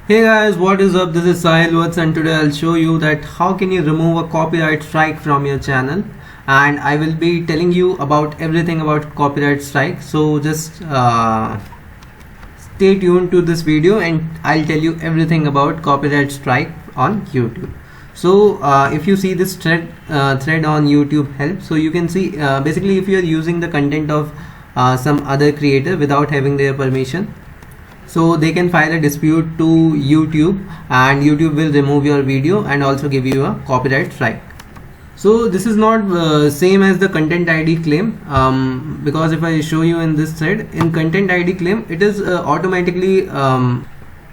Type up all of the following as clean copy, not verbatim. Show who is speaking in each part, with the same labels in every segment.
Speaker 1: Hey guys, what is up? This is Sahil Watts and today I'll show you that how can you remove a copyright strike from your channel, and I will be telling you about everything about copyright strike. So just stay tuned to this video and I'll tell you everything about copyright strike on YouTube. So if you see this thread on YouTube help, so you can see basically if you are using the content of some other creator without having their permission, so they can file a dispute to YouTube and YouTube will remove your video and also give you a copyright strike. So this is not same as the content ID claim, because if I show you in this thread, in content ID claim it is automatically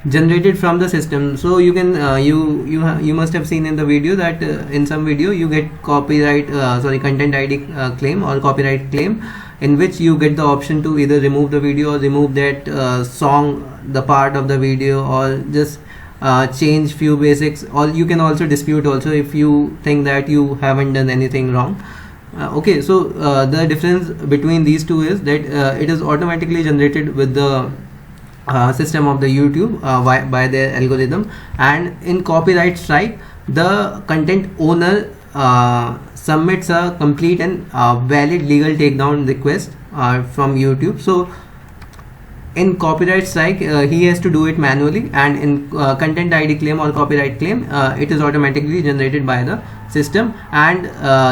Speaker 1: generated from the system. So you can you must have seen in the video that in some video you get content ID claim or copyright claim, in which you get the option to either remove the video or remove that song, the part of the video, or just change few basics, or you can also dispute also if you think that you haven't done anything wrong. Okay, so the difference between these two is that it is automatically generated with the system of the YouTube by their algorithm, and in copyright strike the content owner submits a complete and valid legal takedown request from YouTube. So in copyright strike he has to do it manually, and in content ID claim or copyright claim it is automatically generated by the system. And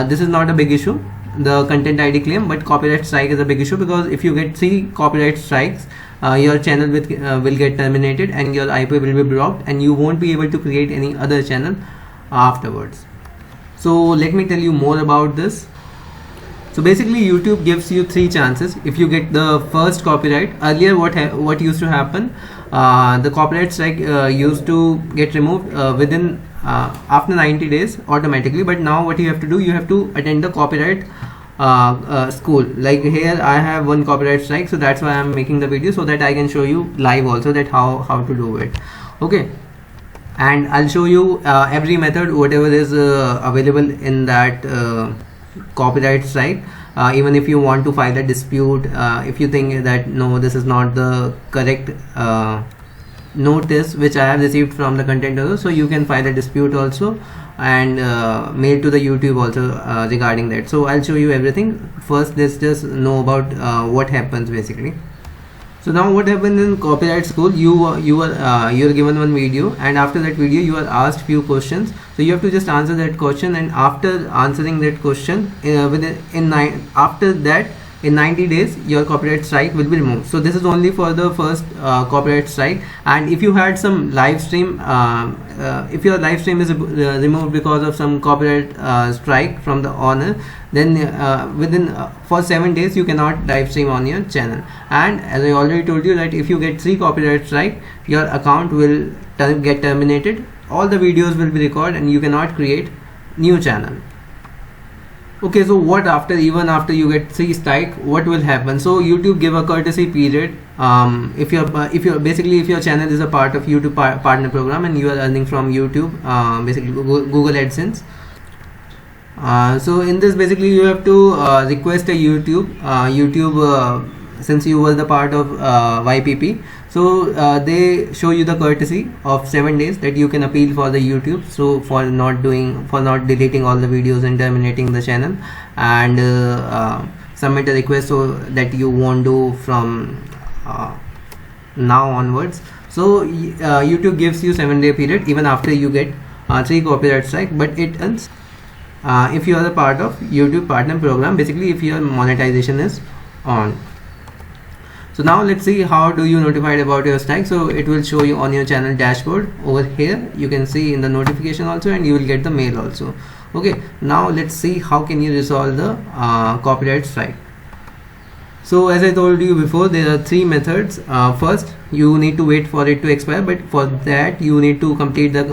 Speaker 1: this is not a big issue, the content ID claim, but copyright strike is a big issue, because if you get 3 copyright strikes, your channel will get terminated and your IP will be blocked and you won't be able to create any other channel afterwards. So let me tell you more about this. So basically YouTube gives you 3 chances if you get the first copyright. Earlier what used to happen, the copyright strike used to get removed within after 90 days automatically, but now what you have to do, you have to attend the copyright school. Like here I have 1 copyright strike, so that's why I'm making the video, so that I can show you live also that how to do it. Okay, and I'll show you every method whatever is available in that copyright strike. Even if you want to file a dispute, if you think that no, this is not the correct notice which I have received from the content owner, so you can file a dispute also and mail to the YouTube also regarding that. So I'll show you everything. First let's just know about what happens basically. So now what happens in copyright school, you're given one video, and after that video you are asked few questions. So you have to just answer that question, and after answering that question after that in 90 days your copyright strike will be removed. So this is only for the first copyright strike. And if you had some live stream, if your live stream is removed because of some copyright strike from the owner, then within for 7 days you cannot live stream on your channel. And as I already told you that if you get 3 copyright strike, your account will get terminated, all the videos will be recorded and you cannot create new channel. Okay, so what even after you get 3 strike, what will happen? So YouTube give a courtesy period. If your channel is a part of YouTube partner program and you are earning from YouTube, basically Google AdSense. So in this basically you have to request a YouTube since you were the part of YPP, so they show you the courtesy of 7 days that you can appeal for the YouTube, so for not deleting all the videos and terminating the channel, and submit a request so that you won't do from now onwards. So YouTube gives you 7-day period even after you get 3 copyright strike, but it ends if you are a part of YouTube partner program, basically if your monetization is on. So now let's see how do you notified about your strike. So it will show you on your channel dashboard. Over here you can see in the notification also, and you will get the mail also. Okay, now let's see how can you resolve the copyright strike. So as I told you before, there are 3 methods. First, you need to wait for it to expire, but for that you need to complete the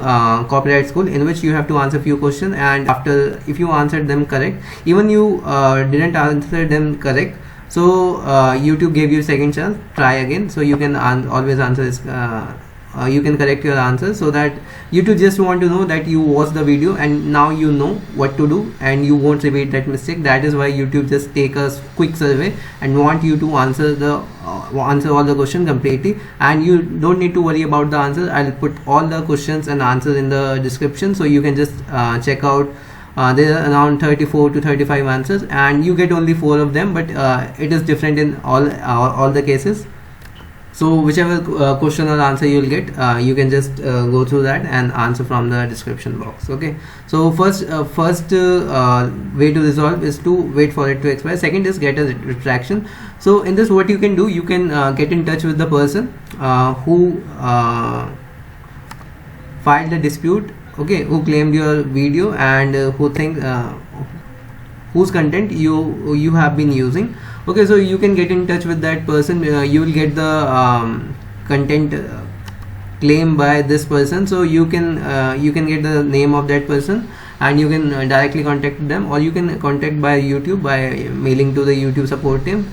Speaker 1: copyright school, in which you have to answer few questions, and after if you answered them correct, even you didn't answer them correct, so YouTube gave you second chance, try again. So you can always answer this you can correct your answers, so that YouTube just want to know that you watched the video and now you know what to do and you won't repeat that mistake. That is why YouTube just take a quick survey and want you to answer all the questions completely, and you don't need to worry about the answers. I'll put all the questions and answers in the description, so you can just check out. There are around 34 to 35 answers and you get only 4 of them, but it is different in all the cases. So whichever question or answer you'll get, you can just go through that and answer from the description box. Okay, so first way to resolve is to wait for it to expire. Second is get a retraction. So in this, what you can do, you can get in touch with the person who filed the dispute, okay, who claimed your video and whose content you have been using. Okay, so you can get in touch with that person. You will get the content claim by this person, so you can get the name of that person and you can directly contact them, or you can contact by YouTube by mailing to the YouTube support team.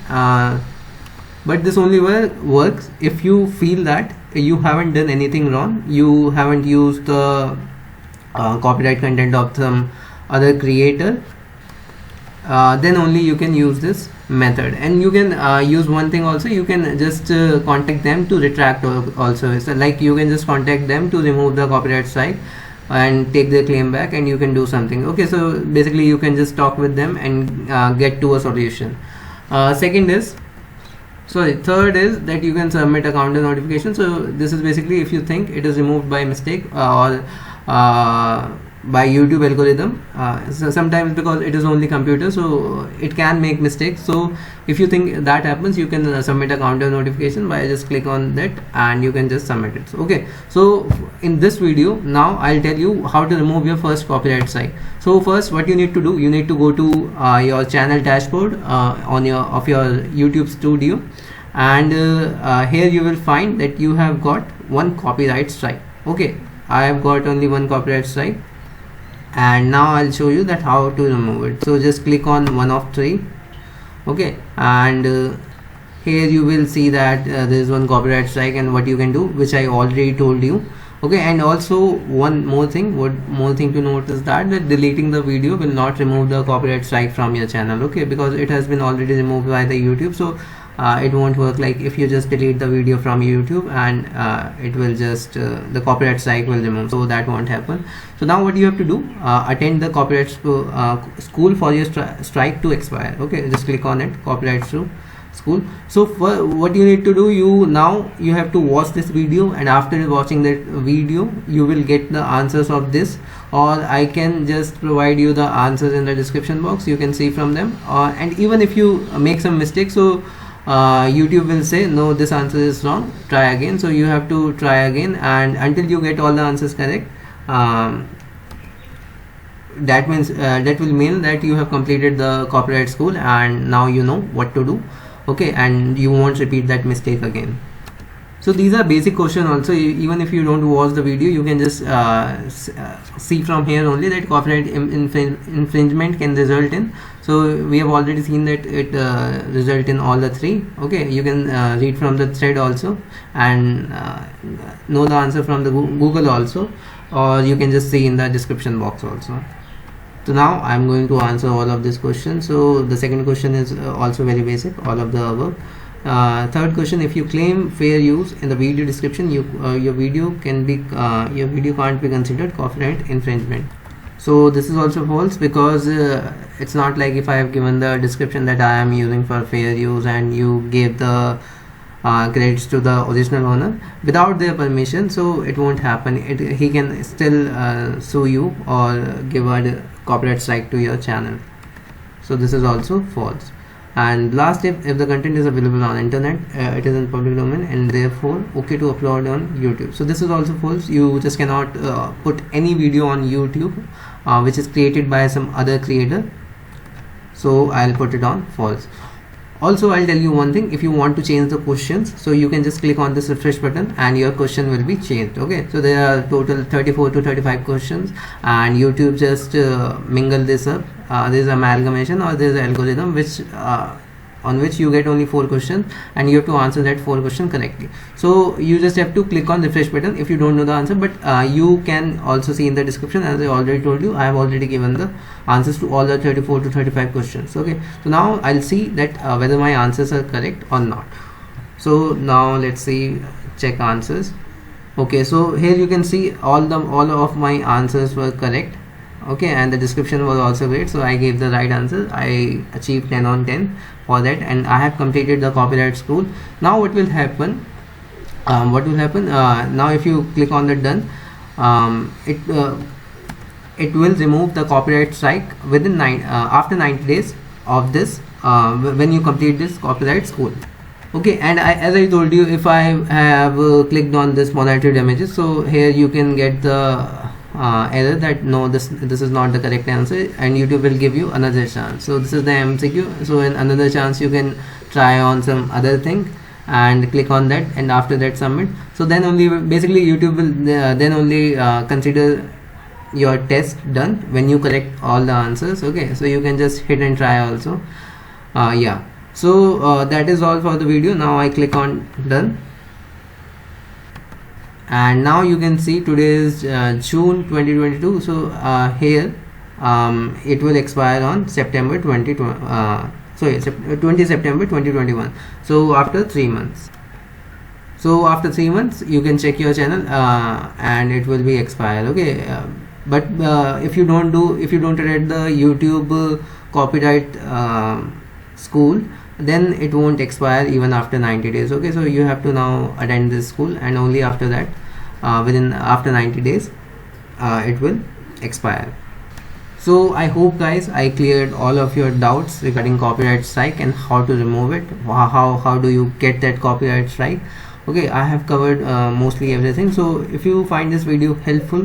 Speaker 1: But this only works if you feel that you haven't done anything wrong, you haven't used the copyright content of some other creator, then only you can use this method. And you can use one thing also, you can just contact them to retract also. So like you can just contact them to remove the copyright strike and take their claim back, and you can do something. Okay, so basically you can just talk with them and get to a solution. Third is that you can submit a counter notification. So this is basically if you think it is removed by mistake or by YouTube algorithm. So sometimes because it is only computer, so it can make mistakes. So if you think that happens, you can submit a counter notification by just click on that and you can just submit it. Okay, so in this video now I'll tell you how to remove your first copyright strike. So first, what you need to do, you need to go to your channel dashboard of your YouTube studio, and here you will find that you have got one copyright strike. Okay, I have got only one copyright strike, and now I'll show you that how to remove it. So just click on one of 3. Okay, and here you will see that there is one copyright strike, and what you can do, which I already told you. Okay, and also one more thing, to note is that deleting the video will not remove the copyright strike from your channel. Okay, because it has been already removed by the YouTube, so it won't work like if you just delete the video from YouTube and it will just the copyright strike will remove. So that won't happen. So now what you have to do, attend the copyright school for your strike to expire. Okay, just click on it, copyright school. So for what you need to do, you have to watch this video, and after watching that video you will get the answers of this, or I can just provide you the answers in the description box. You can see from them, and even if you make some mistakes, so YouTube will say no, this answer is wrong, try again. So you have to try again, and until you get all the answers correct, that will mean that you have completed the copyright school and now you know what to do. Okay, and you won't repeat that mistake again. So these are basic questions also. Even if you don't watch the video, you can just see from here only that copyright infringement can result in. So we have already seen that it result in all the 3. Okay, you can read from the thread also and know the answer from the Google also, or you can just see in the description box also. So now I'm going to answer all of these questions. So the second question is also very basic, all of the above. Third question, if you claim fair use in the video description, your video can't be considered copyright infringement. So this is also false, because it's not like if I have given the description that I am using for fair use and you gave the credits to the original owner without their permission, so it won't happen. He can still sue you or give a copyright strike to your channel. So this is also false. And last, if the content is available on internet, it is in public domain and therefore okay to upload on YouTube. So this is also false. You just cannot put any video on YouTube which is created by some other creator. So I'll put it on false. Also, I'll tell you one thing, if you want to change the questions, so you can just click on this refresh button and your question will be changed. Okay, so there are total 34 to 35 questions and YouTube just mingle this up. There's amalgamation, or there's an algorithm which on which you get only 4 questions, and you have to answer that 4 questions correctly. So you just have to click on refresh button if you don't know the answer, but you can also see in the description, as I already told you, I have already given the answers to all the 34 to 35 questions. Okay, so now I'll see that whether my answers are correct or not. So now let's see, check answers. Okay, so here you can see all of my answers were correct. Okay, and the description was also great, so I gave the right answer. I achieved 10 on 10 for that, and I have completed the copyright school. Now what will happen, now if you click on the done, it will remove the copyright strike within after 90 days of this, when you complete this copyright school. Okay, and as I told you, if I have clicked on this monetary damages, so here you can get the error that no, this is not the correct answer, and YouTube will give you another chance. So this is the MCQ. So in another chance you can try on some other thing and click on that, and after that submit. So then only basically YouTube will then only consider your test done when you correct all the answers. Okay, so you can just hit and try also. Yeah, so that is all for the video. Now I click on done, and now you can see today is June 2022. So here it will expire on September 20 September 2021. So after 3 months. So after 3 months you can check your channel and it will be expired. Okay, but if you don't attend the YouTube copyright school, then it won't expire even after 90 days. Okay, so you have to now attend this school, and only after that after 90 days it will expire. So I hope guys I cleared all of your doubts regarding copyright strike and how to remove it, how do you get that copyright strike. Okay, I have covered mostly everything. So if you find this video helpful,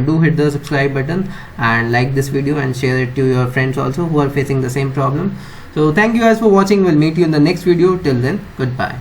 Speaker 1: do hit the subscribe button and like this video and share it to your friends also who are facing the same problem. So thank you guys for watching. We'll meet you in the next video. Till then, goodbye.